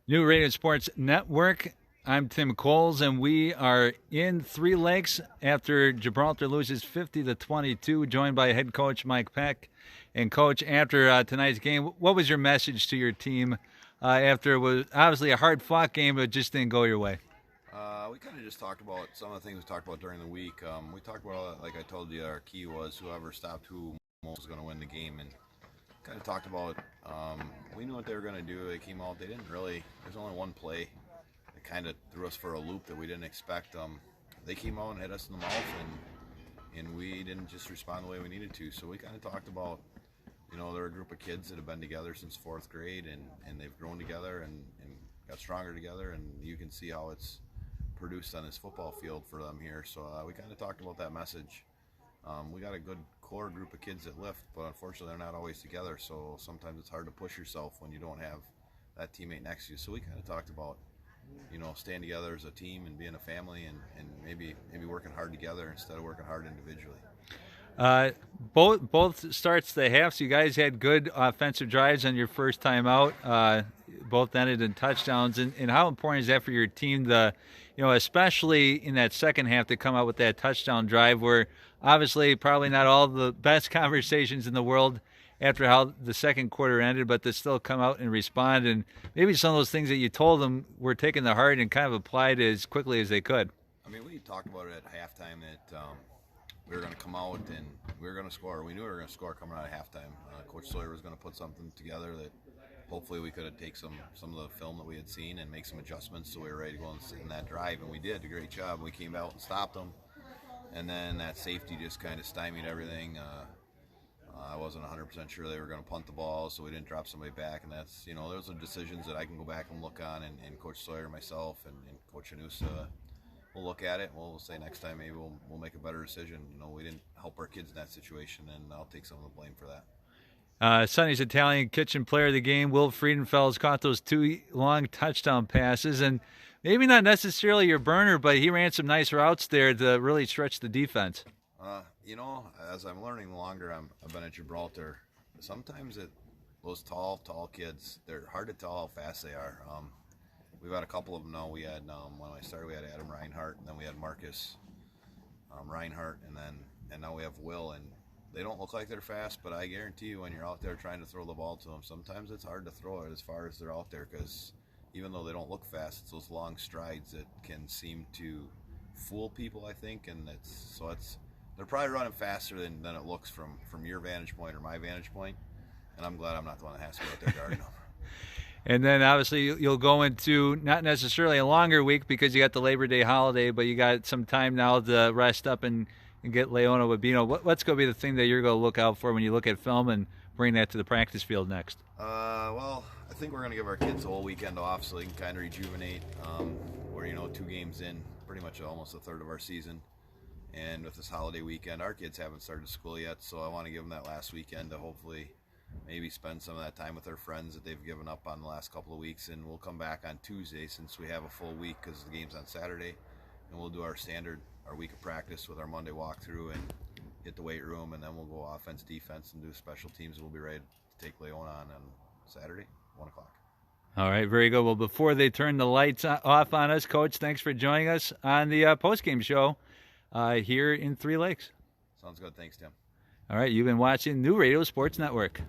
New Radio Sports Network. I'm Tim Coles, and we are in Three Lakes after Gibraltar loses 50-22, joined by head coach Mike Peck. And, Coach, after tonight's game, what was your message to your team after it was obviously a hard-fought game, but it just didn't go your way? We kind of just talked about some of the things we talked about during the week. We talked about, like I told you, our key was whoever stopped who was going to win the game. And kind of talked about, we knew what they were going to do. They came out, they didn't really, there's only one play that kind of threw us for a loop that we didn't expect. They came out and hit us in the mouth, and we didn't just respond the way we needed to. So we kind of talked about, they're a group of kids that have been together since fourth grade, and they've grown together and got stronger together, and you can see how it's produced on this football field for them here. So we kind of talked about that message. We got a good core group of kids that lift, but unfortunately they're not always together, so sometimes it's hard to push yourself when you don't have that teammate next to you. So we kind of talked about, staying together as a team and being a family, and maybe working hard together instead of working hard individually. Both starts the half, so you guys had good offensive drives on your first time out. Both ended in touchdowns. And how important is that for your team, especially in that second half, to come out with that touchdown drive where obviously probably not all the best conversations in the world after how the second quarter ended, but to still come out and respond, and maybe some of those things that you told them were taken to heart and kind of applied as quickly as they could. I mean, we talked about it at halftime that we were going to come out and we were going to score. We knew we were going to score coming out of halftime. Coach Sawyer was going to put something together that hopefully we could have taken some of the film that we had seen and make some adjustments so we were ready to go in that drive, and we did a great job. We came out and stopped them, and then that safety just kind of stymied everything. I wasn't 100% sure they were going to punt the ball, so we didn't drop somebody back, and that's, those are decisions that I can go back and look on, and Coach Sawyer, myself, and Coach Anusa, we'll look at it, and we'll say next time maybe we'll make a better decision. We didn't help our kids in that situation, and I'll take some of the blame for that. Sonny's Italian Kitchen Player of the Game, Will Friedenfels, caught those two long touchdown passes, and maybe not necessarily your burner, but he ran some nice routes there to really stretch the defense. As I'm learning the longer I've been at Gibraltar, sometimes those tall kids, they're hard to tell how fast they are. We've had a couple of them now. We had, when I started, we had Adam Reinhardt, and then we had Marcus Reinhardt, and now we have Will, and they don't look like they're fast, but I guarantee you when you're out there trying to throw the ball to them, sometimes it's hard to throw it as far as they're out there, because even though they don't look fast, it's those long strides that can seem to fool people, I think, and they're probably running faster than it looks from your vantage point or my vantage point, and I'm glad I'm not the one that has to go out there guarding them. And then obviously you'll go into not necessarily a longer week because you got the Labor Day holiday, but you got some time now to rest up and get Leona Wabino. What's going to be the thing that you're going to look out for when you look at film and bring that to the practice field next? Well, I think we're going to give our kids a whole weekend off so they can kind of rejuvenate. We're 2 games in, pretty much almost a third of our season. And with this holiday weekend, our kids haven't started school yet, so I want to give them that last weekend to hopefully maybe spend some of that time with their friends that they've given up on the last couple of weeks. And we'll come back on Tuesday since we have a full week because the game's on Saturday. And we'll do our week of practice with our Monday walkthrough and hit the weight room, and then we'll go offense, defense, and do special teams. We'll be ready to take Leona on Saturday, 1 o'clock. All right, very good. Well, before they turn the lights off on us, Coach, thanks for joining us on the postgame show here in Three Lakes. Sounds good. Thanks, Tim. All right, you've been watching New Radio Sports Network.